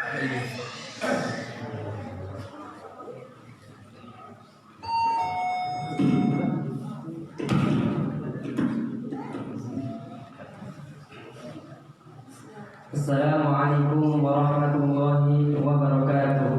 Assalamualaikum warahmatullahi wabarakatuh.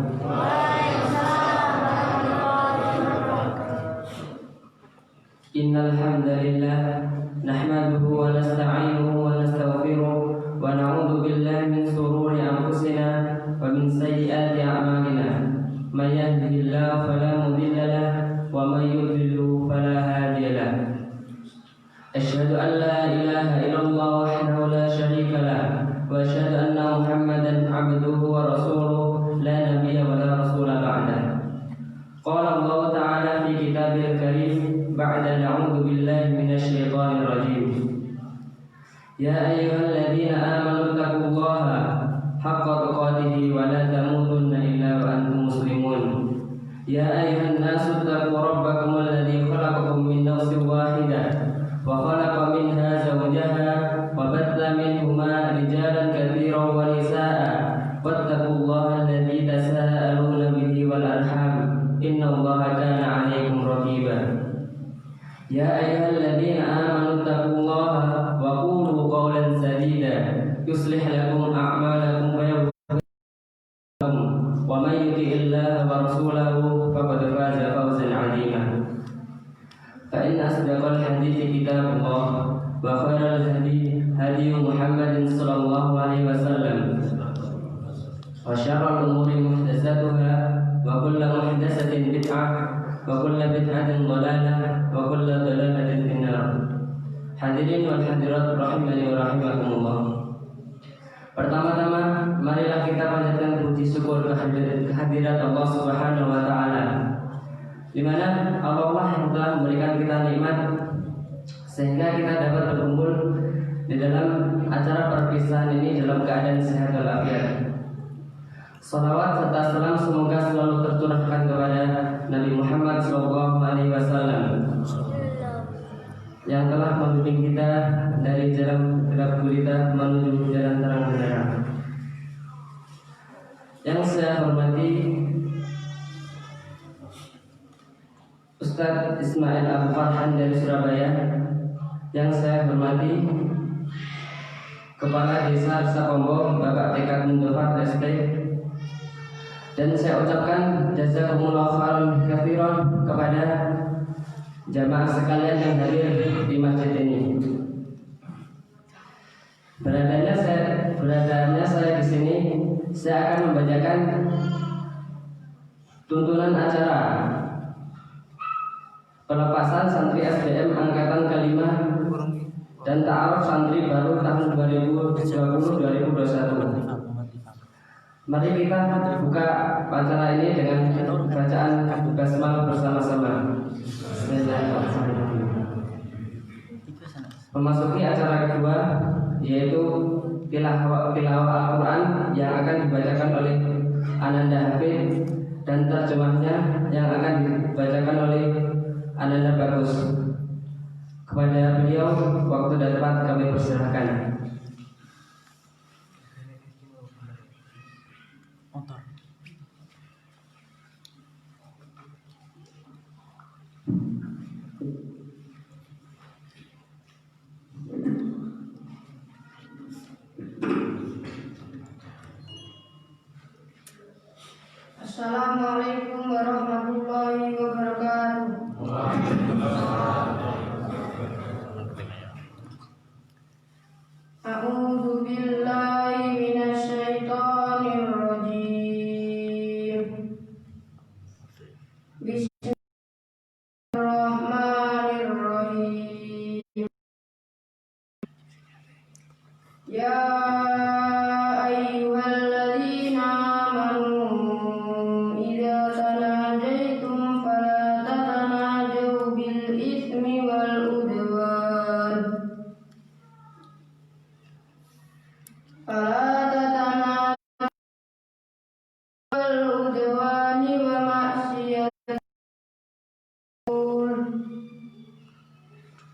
Innal hamdalillah nahmaduhu wa nasta'inuhu wa nastaghfiruh wa na'udzu billahi min shururi anfusina wa min sayyiati a'malina. May yahdihillahu fala mudilla lahu wa may yudlil fala hadiya lahu. Asyhadu an la ilaha illallah wahdahu la syarika lahu wa asyhadu anna Muhammadan abduhu wa rasuluh la nabiyya wa la rasula ba'dah. Qala Allah ta'ala fi kitabil karim ba'da na'udzu billahi minasy syaithanir rajim. Ya ayyuhalladzina amanu taqullaha haqqa tuqatih wa la tamutunna illa wa antum muslimun. Ya ayyuhan nasu taqu rabbakum alladzi khalaqakum min nafsin wahidah wa khalaqa minha zawjaha wa batha minhuma rijalan katsiran wa nisaa'a wattaqullaha alladzi tasaaluna bihi wal arham innallaha kana 'alaykum raqiba. Ya ayyuhalladzina amanu taqullaha wa qulu qawlan sadida yuslih lakum a'malakum wa yaghfir lakum wa may yuti'illaha wa rasulahu faqad faza fawzan 'azima. Fa inna asdaqal hadithi kitabullah wa khairal hadi hadi Muhammadin sallallahu alaihi wasallam wa syarrul umuri muhdatsatuha wa kullu muhdatsatin bid'ah wa kullu bid'atin dhalalah wa kullu dhalalatin finnar. Hadirin wal hadirat rahimani wa rahimakumullah. Pertama-tama marilah kita panjatkan puji syukur kehadirat Allah Subhanahu wa taala, di mana Allah yang telah memberikan kita nikmat sehingga kita dapat berkumpul di dalam acara perpisahan ini dalam keadaan sehat walafiat. Salawat serta salam semoga selalu tercurahkan kepada Nabi Muhammad SAW yang telah membimbing kita dari jalan gelap gulita menuju jalan terang benderang. Yang saya hormati Ustadz Ismail Abu Farhan dari Surabaya, yang saya hormati Kepala Desa Sakombo Bapak Tekad Mundofar ST, dan saya ucapkan jazakumullah khairan katsiran kepada jamaah sekalian yang hadir di masjid ini. Beradanya saya di sini, saya akan membacakan tuntunan acara pelepasan santri SDM angkatan kelima dan ta'aruf santri baru tahun 2020-2021. Mari kita buka acara ini dengan bacaan basmalah bersama-sama. Memasuki acara kedua, yaitu tilawah Al-Quran yang akan dibacakan oleh Ananda Hafid dan terjemahnya yang akan dibacakan oleh Ananda Bagus. Kepada beliau waktu dan tempat kami persilahkan. Assalamualaikum warahmatullahi wabarakatuh. A'udzu billahi minasy syaithanir rajim. Bismillahirrahmanirrahim. Ya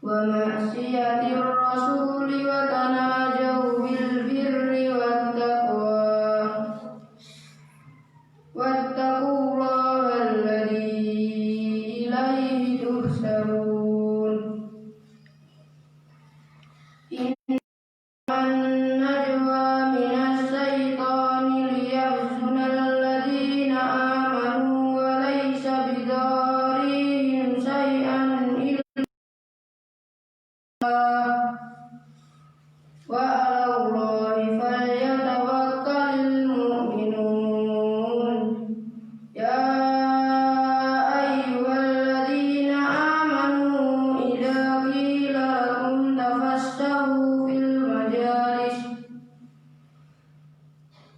wa ma'siyatir rasuli wa tanajau bil birri wat taqwa.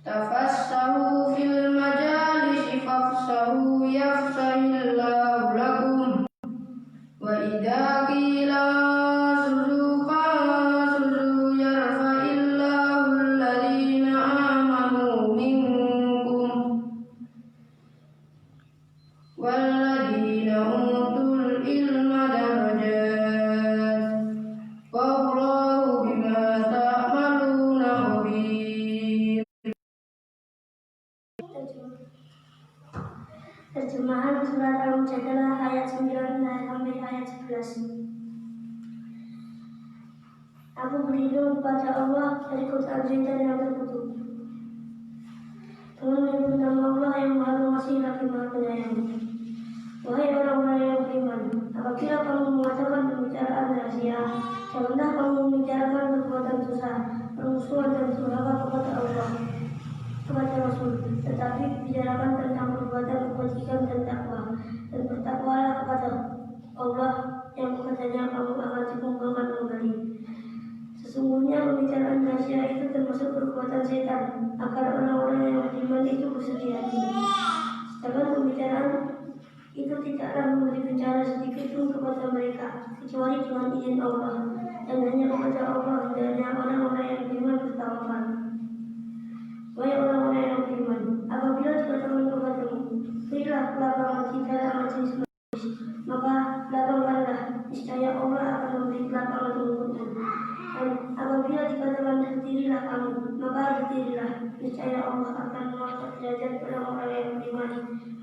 tafassahu fil majalisi fafsahu yafsahillahu lakum wa idza qila suzu yarfa'illahu alladhina amanu minkum walladhina utul ilma darajat wallahu bima ta'maluna khabir. Terjemahan surat Al-Mujadalah ayat 9 sampai ayat 11. Aku berlindung kepada Allah dari godaan syaitan yang terkutuk. Dengan menyebut nama Allah yang Maha Pengasih lagi Maha Penyayang. Wahai orang-orang yang beriman, apabila kamu mengatakan pembicaraan rahasia, janganlah kamu membicarakan perbuatan dosa, permusuhan dan durhaka kepada Allah, kepada Rasul, tetapi bicarakan tentang perbuatan kebajikan dan takwa, dan bertakwalah kepada Allah yang kepadanya kamu akan dikumpulkan kembali. Sesungguhnya pembicaraan rahasia itu termasuk perbuatan setan, agar orang-orang yang beriman itu bersedih hati. Sedangkan pembicaraan itu tidaklah memberi bencana sedikit pun kepada mereka, kecuali dengan izin Allah, dan hanya kepada Allah hendaknya orang-orang yang beriman bertawakal. Wahai orang-orang yang beriman, apabila dikatakan kepadamu, berilah kelapangan di dalam majelis majelis, maka lapangkanlah, niscaya Allah akan memberi kelapangan untukmu. Dan apabila dikatakan berdirilah kamu, maka berdirilah, niscaya Allah akan mengangkat derajat orang-orang yang beriman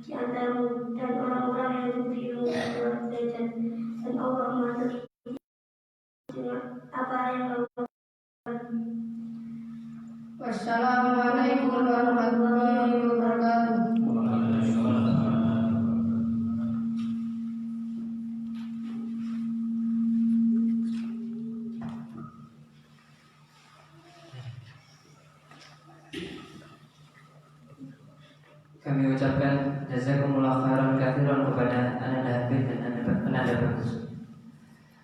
di antaramu dan orang-orang yang diberi ilmu dalam derajat, dan Allah Maha teliti dengan apa yang kamu lakukan. Wassalamualaikum warahmatullahi wabarakatuh. Kami ucapkan jazakumullah khairan katsiran kepada Ananda Hafid dan Ananda Bagus.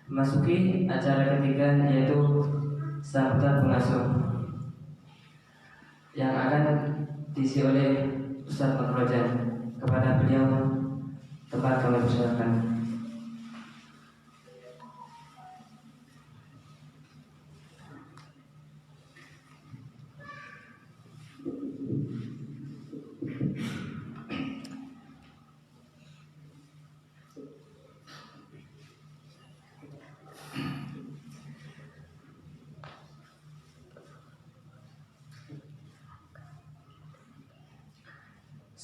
Memasuki acara ketiga, yaitu sambutan pengasuh yang akan diisi oleh Ustaz Makrojan. Kepada beliau tempat kami persilakan.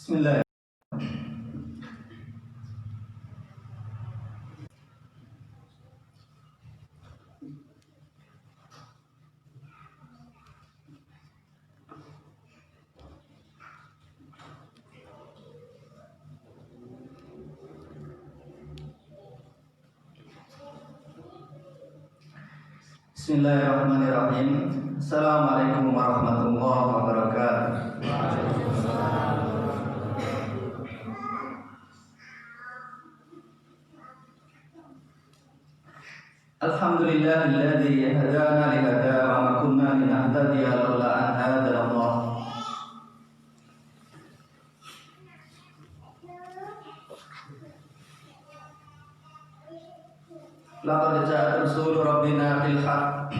Bismillah. Bismillahirrahmanirrahim. Assalamualaikum warahmatullahi wabarakatuh. Alhamdulillahilladzi hadana li hada wa ma kunna linahtadiya laula an hadana Allah. Laqad ja'a rasul rabbina bil haqq.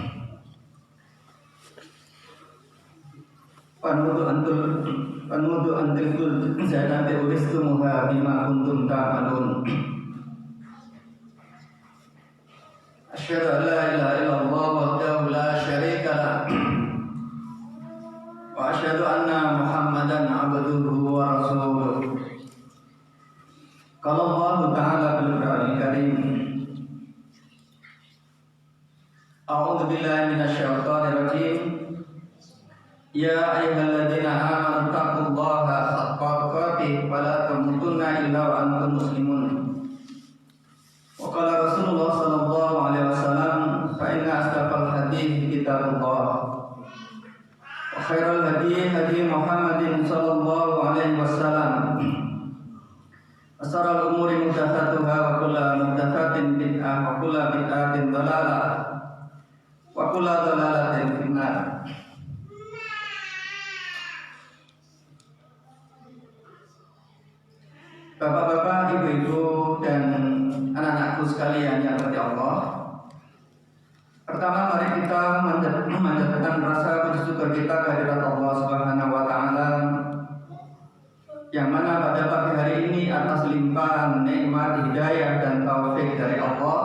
Panudu antil kul zanati uristumuha bima kuntum ta'malun. Asyhadu an la ilaha illallah wahdahu la syarika lah wa asyhadu anna Muhammadan abduhu wa rasuluh. Qala Allah Ta'ala fil Qur'anil Karim. A'udzu billahi minasy syaithanir rajim. Ya ayyuhalladzina amanu taqullaha haqqa tuqatih wa la tamutunna illa wa antum muslimun. Wa qala Rasulullah sallallahu alaihi wasallam, fa inna asdaqal hadits kitabullah wa khairal hadi hadi Muhammadin sallallahu alaihi wasallam. Asarul umuri muhdatsatuha wa kullu muhdatsatin bid'ah wa kullu bid'atin dhalalah wa kullu dhalalatin finnar. Bapak-bapak, ibu-ibu, dan anak-anakku sekalian yang dirahmati Allah. Pertama, mari kita memanjatkan rasa puji syukur kita kehadirat Allah Subhanahu wa Ta'ala, yang mana pada pagi hari ini atas limpahan nikmat hidayah dan taufik dari Allah,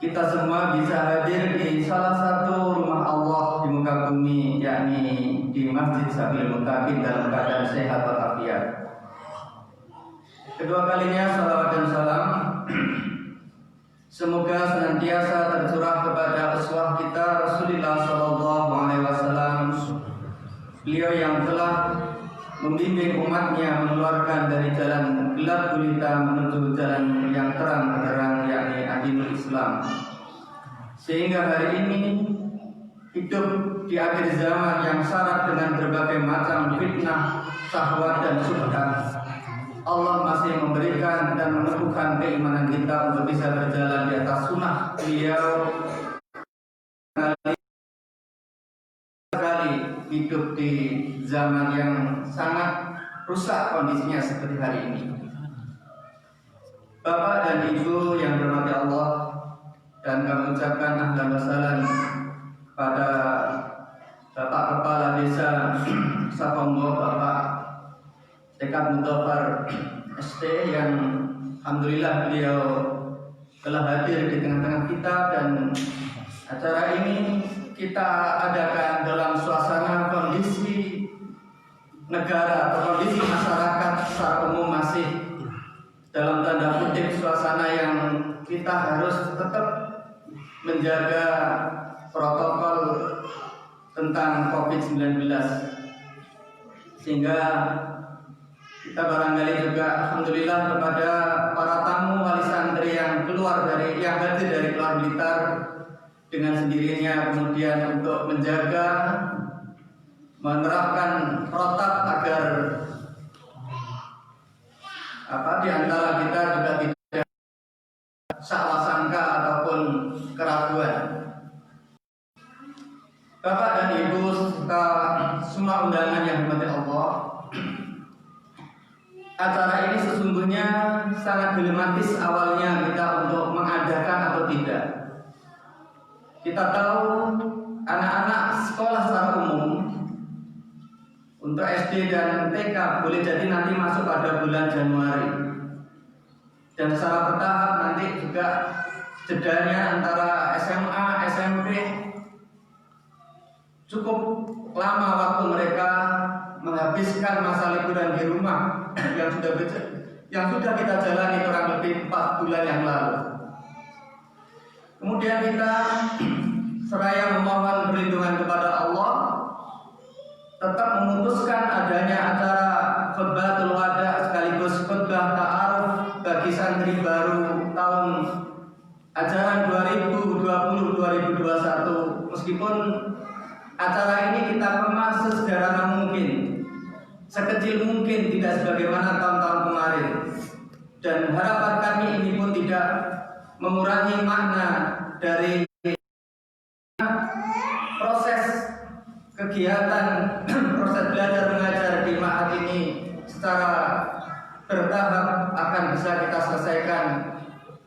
kita semua bisa hadir di salah satu rumah Allah di muka bumi, yakni di Masjid Sabilul Muttaqin dalam keadaan sehat walafiat. Kedua kalinya salawat dan salam semoga senantiasa tercurah kepada uswah kita Rasulullah Sallallahu Alaihi Wasallam, beliau yang telah membimbing umatnya mengeluarkan dari jalan gelap gulita menuju jalan yang terang benderang, yakni Dinul Islam, sehingga hari ini hidup di akhir zaman yang syarat dengan berbagai macam fitnah, syahwat dan syubhat. Allah masih memberikan dan meneguhkan keimanan kita untuk bisa berjalan di atas sunnah beliau. Sekali hidup di zaman yang sangat rusak kondisinya seperti hari ini. Bapak dan Ibu yang dirahmati Allah, dan kami ucapkan ahlan wa sahlan pada Bapak Kepala Desa Sapongo, Bapak Tekad Mudofar ST, yang alhamdulillah beliau telah hadir di tengah-tengah kita, dan acara ini kita adakan dalam suasana kondisi negara atau kondisi masyarakat secara umum masih dalam tanda kutip suasana yang kita harus tetap menjaga protokol tentang COVID-19, sehingga kita barangkali juga alhamdulillah kepada para tamu wali santri yang hadir dari luar Blitar dengan sendirinya, kemudian untuk menjaga menerapkan protap agar di antara kita juga tidak salah sangka ataupun keraguan. Bapak dan Ibu serta semua undangan yang dirahmati Allah, acara ini sesungguhnya sangat dilematis awalnya kita untuk mengadakan atau tidak. Kita tahu anak-anak sekolah secara umum untuk SD dan TK boleh jadi nanti masuk pada bulan Januari, dan secara bertahap nanti juga jedanya antara SMA, SMP cukup lama waktu mereka menghabiskan masa liburan di rumah yang sudah kita jalani kurang lebih 4 bulan yang lalu. Kemudian kita seraya memohon perlindungan kepada Allah, tetap memutuskan adanya acara khutbatul wada sekaligus khutbah ta'aruf bagi santri baru tahun ajaran 2020-2021. Meskipun acara ini kita kemas sesederhana mungkin, sekecil mungkin, tidak sebagaimana tahun-tahun kemarin, dan harapan kami ini pun tidak mengurangi makna dari proses kegiatan proses belajar mengajar di ma'had ini secara bertahap akan bisa kita selesaikan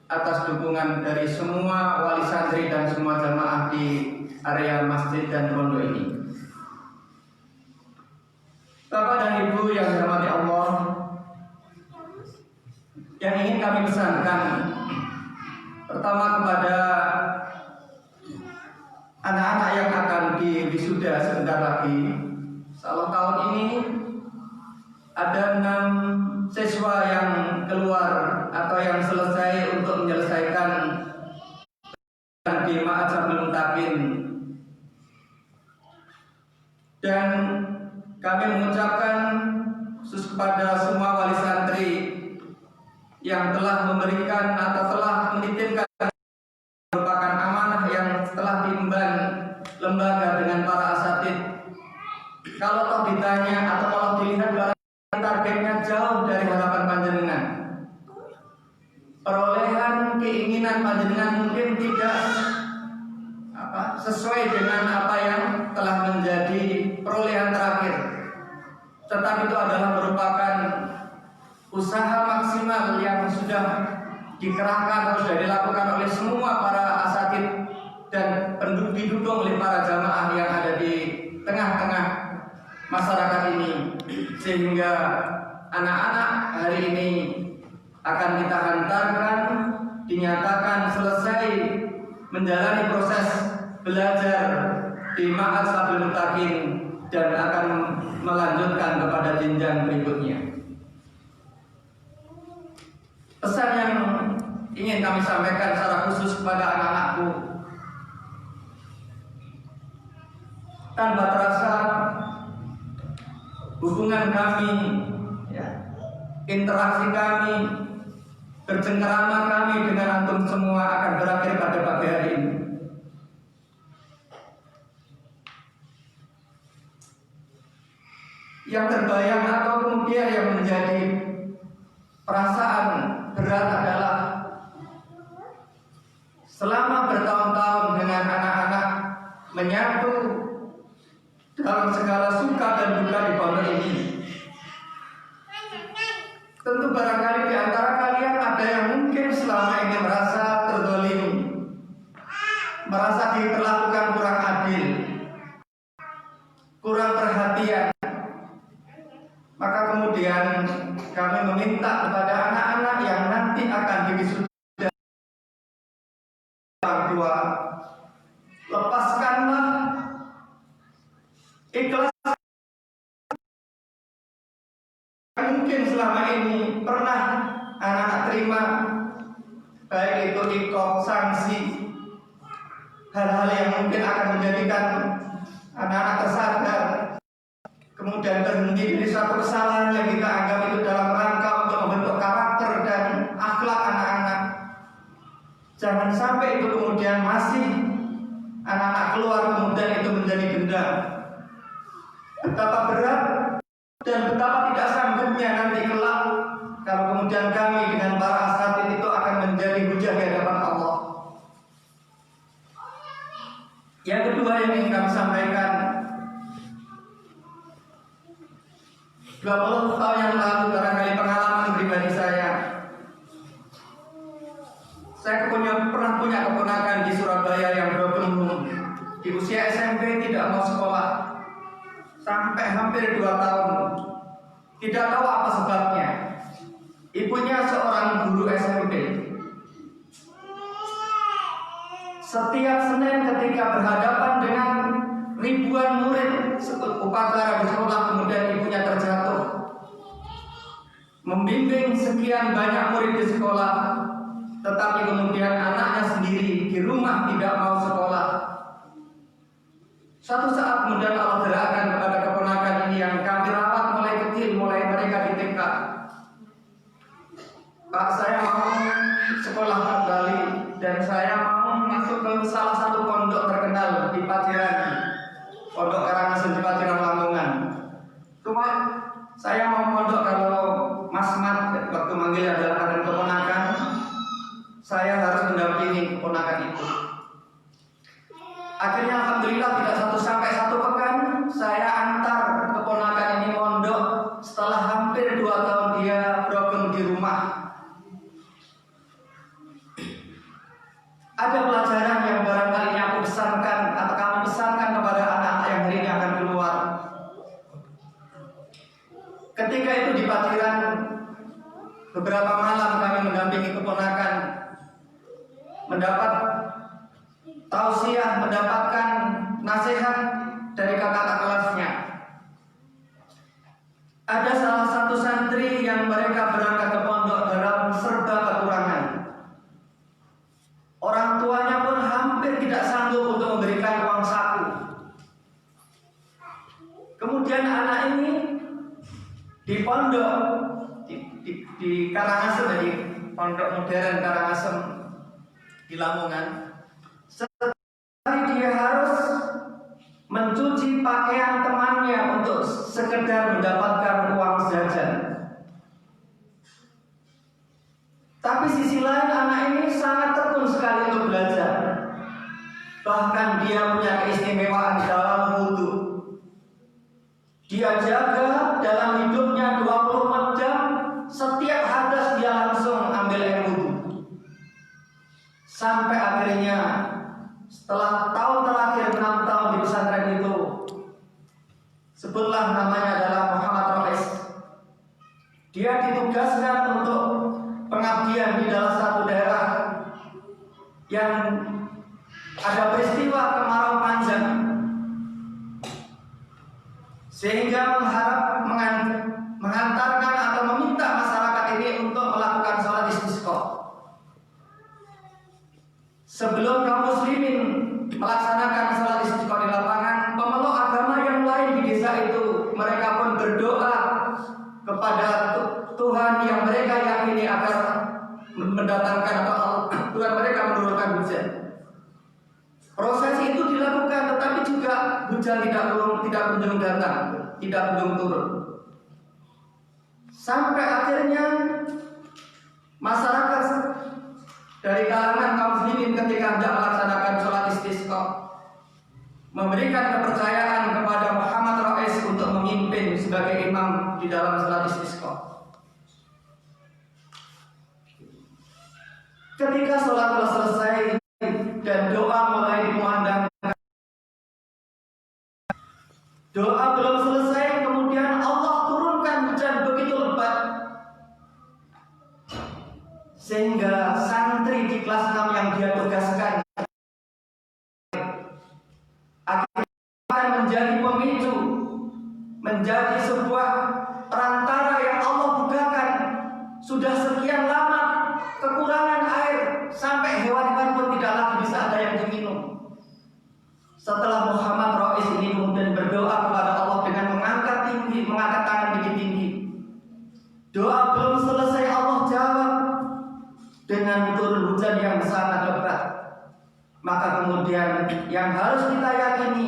atas dukungan dari semua wali santri dan semua jamaah di area masjid dan pondok ini. Bapak dan Ibu yang dirahmati Allah, yang ingin kami pesankan pertama kepada anak-anak yang akan diwisuda sebentar lagi. Insyaallah tahun ini ada 6 siswa yang keluar atau yang selesai untuk menyelesaikan di Ma'had Sabilul Muttaqin, dan kami mengucapkan khusus kepada semua wali santri yang telah memberikan atau telah menitipkan merupakan amanah yang telah diemban lembaga dengan para asatid. Kalau toh ditanya atau kalau dilihat targetnya jauh dari harapan panjenengan, perolehan keinginan panjenengan mungkin tidak sesuai dengan apa yang telah menjadi perolehan terakhir, tetapi itu adalah merupakan usaha maksimal yang sudah dikerahkan atau sudah dilakukan oleh semua para asatid dan didukung oleh para jamaah yang ada di tengah-tengah masyarakat ini, sehingga anak-anak hari ini akan kita hantarkan, dinyatakan selesai menjalani proses belajar di Ma'had Sabil Mutakin dan akan melanjutkan kepada jenjang berikutnya. Pesan yang ingin kami sampaikan secara khusus kepada anak-anakku, tanpa terasa hubungan kami, interaksi kami, bercengkerama kami dengan antum semua akan berakhir pada pagi hari ini. Yang terbayang atau kemudian yang menjadi perasaan berat adalah selama bertahun-tahun dengan anak-anak menyatu dalam segala suka dan duka di pondok ini. Tentu barangkali di antara kalian ada yang mungkin selama ini merasa terzalimi, merasa diperlakukan kurang adil, kurang perhatian. Maka kemudian kami meminta kepada anak-anak yang nanti akan diwisuda orang tua, lepaskanlah, ikhlas. Mungkin selama ini pernah anak-anak terima, baik itu iqab, sanksi, hal-hal yang mungkin akan menjadikan anak-anak tersadar, kemudian terhenti dari suatu kesalahan yang kita anggap itu dalam rangka untuk membentuk karakter dan akhlak anak-anak. Jangan sampai itu kemudian masih anak-anak keluar kemudian itu menjadi dendam. Betapa berat dan betapa tidak sanggupnya nanti kelak kalau kemudian kami dengan para asatid itu akan menjadi hujah di hadapan Allah. Yang kedua yang ingin kami sampaikan, 20 tahun yang lalu barangkali pengalaman pribadi saya pernah punya keponakan di Surabaya yang broken home, di usia SMP tidak mau sekolah sampai hampir 2 tahun, tidak tahu apa sebabnya. Ibunya seorang guru SMP. Setiap Senin ketika berhadapan dengan ribuan murid upacara di sekolah, kemudian ibunya terjatuh, membimbing sekian banyak murid di sekolah, tetapi kemudian anaknya sendiri di rumah tidak mau sekolah. Suatu saat kemudian Allah gerakkan kepada keponakan ini yang kami rawat mulai kecil, mulai mereka di TK. Pak, saya mau sekolah kembali dan saya mau masuk ke salah satu pondok terkenal di Paciran, Pondok Karangasem di Paciran, Lamongan. Cuma saya mau pondok kalau Mas Mat waktu manggil adalah kader keponakan, saya harus mendampingi keponakan itu. Akhirnya alhamdulillah tidak 1 sampai 1 pekan saya antar keponakan ini mondok. Setelah hampir 2 tahun dia broken di rumah. Ada pelajaran yang barangkali ini aku pesankan atau kami pesankan kepada anak-anak yang hari ini akan keluar. Ketika itu di Paciran, beberapa malam kami mendampingi keponakan, mendapat tausiah, mendapatkan nasihat dari kakak kelasnya. Ada salah satu santri yang mereka berangkat ke pondok dalam serba kekurangan. Orang tuanya pun hampir tidak sanggup untuk memberikan uang saku. Kemudian anak ini di pondok di Karangasem, di pondok modern Karangasem di Lamongan, dia harus mencuci pakaian temannya untuk sekedar mendapatkan uang jajan. Tapi sisi lain anak ini sangat tekun sekali untuk belajar. Bahkan dia punya keistimewaan dalam wudhu. Dia jaga dalam hidupnya 24 jam setiap hadas dia langsung ambil air wudhu. Sampai akhirnya setelah tahun terakhir 6 tahun di pesantren itu, sebutlah namanya adalah Muhammad Rais. Dia ditugaskan untuk pengabdian di dalam satu daerah yang ada peristiwa kemarau panjang, sehingga mengantarkan atau meminta masyarakat ini untuk melakukan sholat istisqa. Sebelum kaum muslimin melaksanakan sholat istisqa di lapangan, pemeluk agama yang lain di desa itu mereka pun berdoa kepada Tuhan yang mereka yakini agar mendatangkan atau Tuhan mereka menurunkan hujan. Proses itu dilakukan, tetapi juga hujan tidak kunjung datang, tidak kunjung turun. Sampai akhirnya masyarakat dari kalangan kaum muslimin ketika hendak melaksanakan sholat istisqa memberikan kepercayaan kepada Muhammad Rais untuk memimpin sebagai imam di dalam sholat istisqa. Ketika sholat telah selesai dan doa mulai dikumandangkan, doa belum selesai, kemudian Allah turunkan hujan begitu lebat sehingga santri di kelas 6 yang dia tugaskan akan menjadi pemicu, menjadi sebuah perantara yang Allah bukakan. Sudah sekian lama kekurangan air sampai hewan-hewan pun tidak lagi bisa ada yang diminum. Setelah Muhammad Rais ini kemudian berdoa kepada Allah dengan mengangkat tangan tinggi-tinggi. Doa belum selesai, Allah jawab dengan turun hujan yang sangat lebat. Maka kemudian yang harus kita yakini,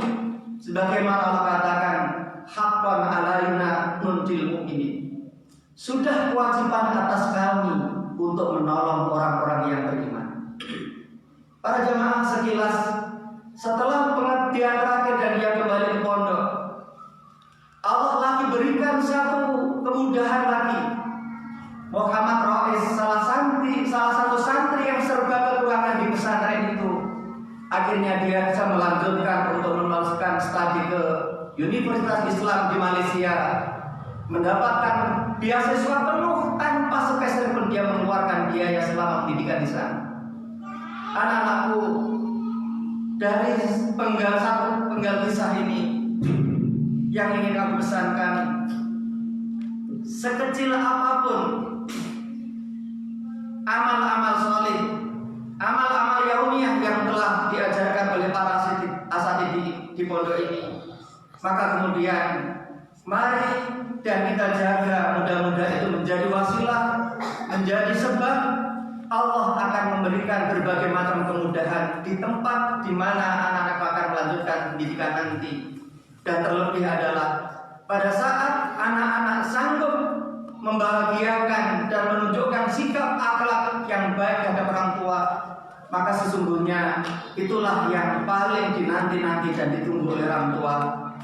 sebagaimana Allah katakan, haqqan alaina nunjil mu'minin. Sudah kewajiban atas kami untuk menolong orang-orang yang beriman. Para jamaah sekilas, setelah pengabdian terakhir dan dia kembali ke pondok, Allah lagi berikan satu kemudahan lagi. Muhammad Rais, salah satu santri yang serba kekurangan di pesantren itu, akhirnya dia bisa melanjutkan untuk meneruskan studi ke Universitas Islam di Malaysia, mendapatkan beasiswa penuh tanpa sepeser pun dia mengeluarkan biaya selama pendidikan di sana. Anak-anakku, dari penggal kisah ini yang ingin aku pesankan, sekecil apapun amal-amal soleh, amal-amal yaumiyah yang telah diajarkan oleh para asatidz di pondok ini, maka kemudian mari dan kita jaga, mudah-mudahan itu menjadi wasilah, menjadi sebab Allah akan memberikan berbagai macam kemudahan di tempat di mana anak-anak akan melanjutkan pendidikan nanti. Dan terlebih adalah pada saat anak-anak sanggup membahagiakan dan menunjukkan sikap akhlak yang baik terhadap orang tua, maka sesungguhnya itulah yang paling dinanti-nanti dan ditunggu oleh orang tua.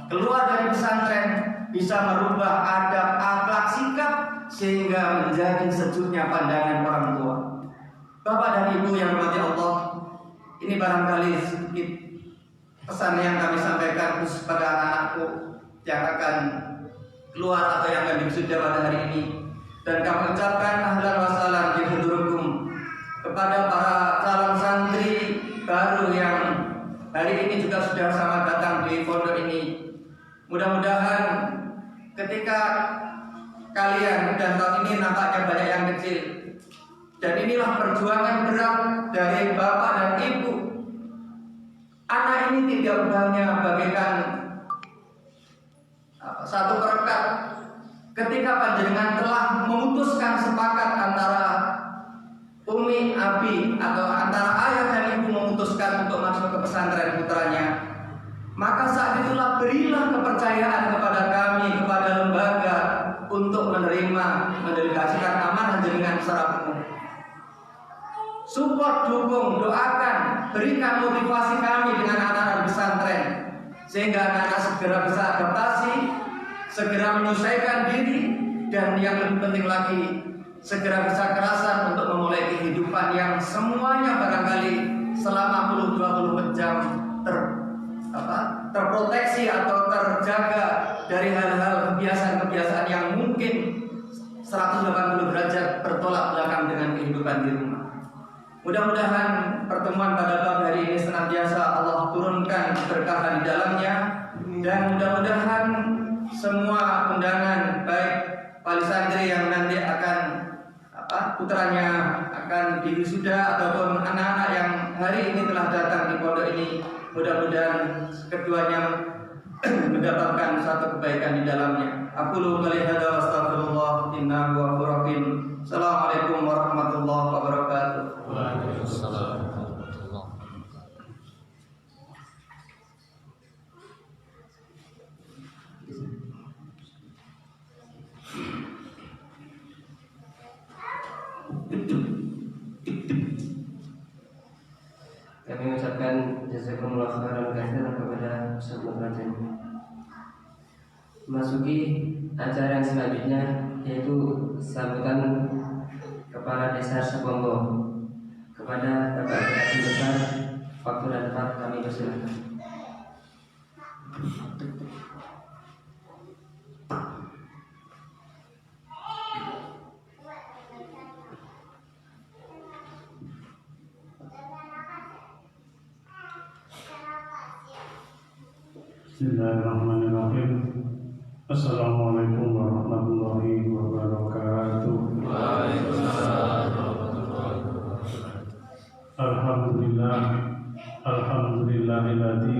Keluar dari pesantren bisa merubah adab, akhlak, sikap sehingga menjadi sejuknya pandangan orang tua. Bapak dan Ibu yang dirahmati Allah, ini barangkali sedikit pesan yang kami sampaikan khusus pada anak-anakku yang akan keluar atau yang akan wisuda pada hari ini. Dan kami ucapkan ahlan wa sahlan bi hudurukum kepada para calon santri baru yang hari ini juga sudah sama datang di pondok ini. Mudah-mudahan ketika kalian dan tahun ini nampaknya banyak yang kecil, dan inilah perjuangan berat dari bapak dan ibu. Anak ini tidak hanya bagaikan satu perekat. Ketika panjenengan telah memutuskan sepakat antara umi, abi, atau antara ayah dan ibu memutuskan untuk masuk ke pesantren putranya, maka saat itulah berilah kepercayaan kepada kami, kepada lembaga, untuk menerima, mendelegasikan amanah jenengan secara penuh. Support, dukung, doakan, berikan motivasi kami dengan anak-anak pesantren sehingga anak-anak segera bisa adaptasi, segera menyelesaikan diri, dan yang lebih penting lagi segera bisa kerasan untuk memulai kehidupan yang semuanya barangkali selama 24 jam terproteksi atau terjaga dari hal-hal kebiasaan-kebiasaan yang mungkin 180 derajat bertolak belakang dengan kehidupan di rumah. Mudah-mudahan pertemuan pada pagi hari ini senantiasa Allah turunkan keberkahan di dalamnya, dan mudah-mudahan semua undangan baik wali santri yang nanti akan putranya akan diwisuda ataupun anak-anak yang hari ini telah datang di pondok ini, mudah-mudahan keduanya mendapatkan satu kebaikan di dalamnya. Aqulu qouli hadza wa astaghfirullah innahu ghafurur rahim. Assalamualaikum warahmatullahi wabarakatuh. Waalaikumsalam warahmatullahi Kami mengucapkan jazakumullah khairan katsiran kepada Ustaz Mudratin. Masuki acara yang selanjutnya, yaitu sambutan Kepala Desa Sepombo. Kepada Bapak Haji Besar, waktu dan tempat kami persilakan. Bismillahirrahmanirrahim. Assalamualaikum warahmatullahi wabarakatuh. Alhamdulillahilladzi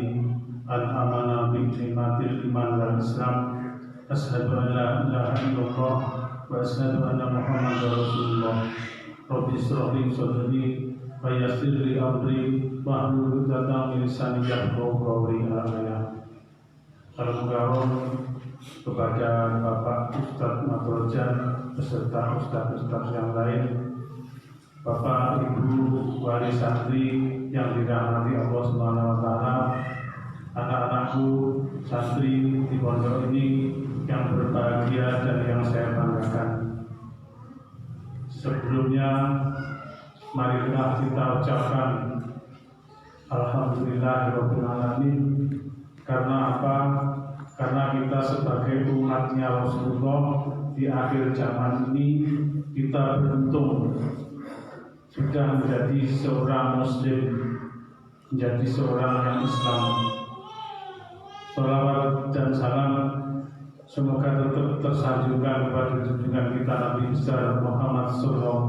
an'amana bi ni'matil iman wal islam. Asyhadu an la ilaha illallah wa asyhadu anna Muhammadar Rasulullah. Rabbi shrah li sadri wa yassir li amri wahlul 'uqdatam min lisani yafqahu qawli. Salam karom kepada Bapak Ustadz Madrojan beserta Ustadz yang lain, Bapak Ibu wali santri yang dirahmati Allah Subhanahu wa taala, anak-anakku santri di pondok ini yang berbahagia dan yang saya banggakan. Sebelumnya marilah kita ucapkan alhamdulillahirabbil alamin. Karena apa? Karena kita sebagai umatnya Rasulullah di akhir zaman ini kita beruntung sudah menjadi seorang Muslim, menjadi seorang yang Islam. Salawat dan salam semoga tetap tersanjungkan kepada junjungan kita Nabi besar Muhammad SAW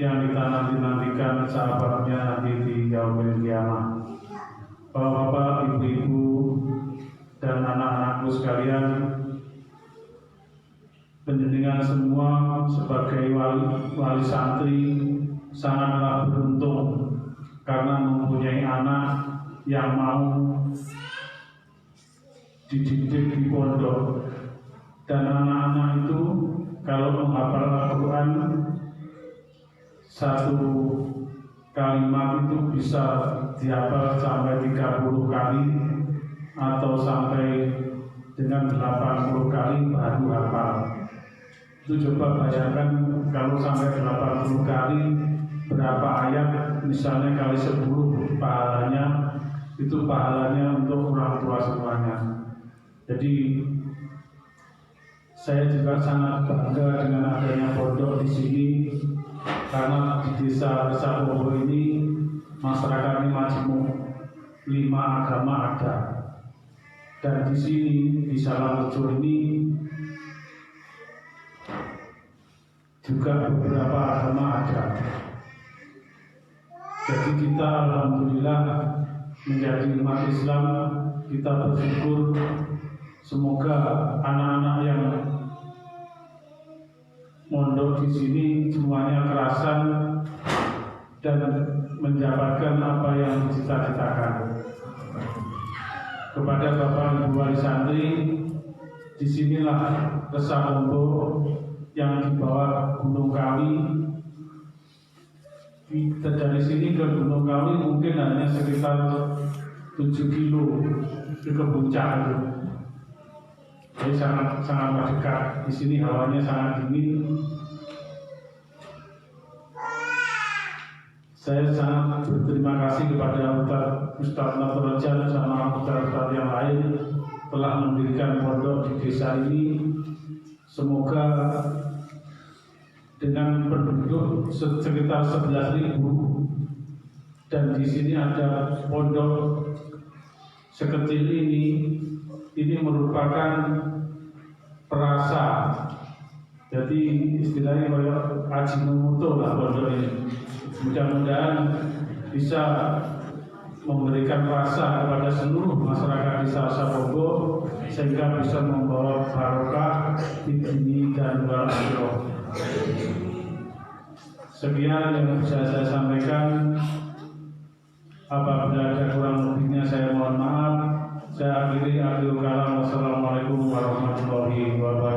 yang kita nantikan sahabatnya nanti di yaumil qiyamah. Bapak-bapak, ibu-ibu, dan anak-anakku sekalian, panjenengan semua sebagai wali santri sangatlah beruntung karena mempunyai anak yang mau dididik di pondok, dan anak-anak itu kalau menghafal Al-Quran satu kalimat itu bisa dihafal sampai 30 kali atau sampai dengan 80 kali baru hafal. Itu coba bayangkan kalau sampai 80 kali berapa ayat, misalnya kali 10 pahalanya, itu pahalanya untuk orang tua semuanya. Jadi saya juga sangat bangga dengan adanya pondok di sini, karena di desa Sepombo ini masyarakatnya majemuk, 5 agama ada, dan di sini di Salamrejo ini juga beberapa agama ada. Jadi kita alhamdulillah menjadi umat Islam, kita bersyukur. Semoga anak-anak yang mondok di sini semuanya kerasan dan mendapatkan apa yang dicita-citakan. Kepada Bapak Ibu wali santri, disinilah Sepombo yang di bawah Gunung Kawi. Dari sini ke Gunung Kawi mungkin hanya sekitar 7 kilo ke puncak. Jadi sangat dekat. Di sini hawanya sangat dingin. Saya sangat berterima kasih kepada Ustaz Naturajan sama Ustaz yang lain telah mendirikan pondok di desa ini. Semoga dengan penduduk sekitar 11.000 dan di sini ada pondok sekecil ini merupakan perasa. Jadi istilahnya kayak Ajinomoto lah pondok ini. Mudah-mudahan bisa memberikan rasa kepada seluruh masyarakat desa Sabogo sehingga bisa membawa barokah di sini dan luar negeri. Sekian yang bisa saya sampaikan. Apabila ada kurang lebihnya saya mohon maaf. Saya akhiri kalam. Wassalamualaikum warahmatullahi wabarakatuh.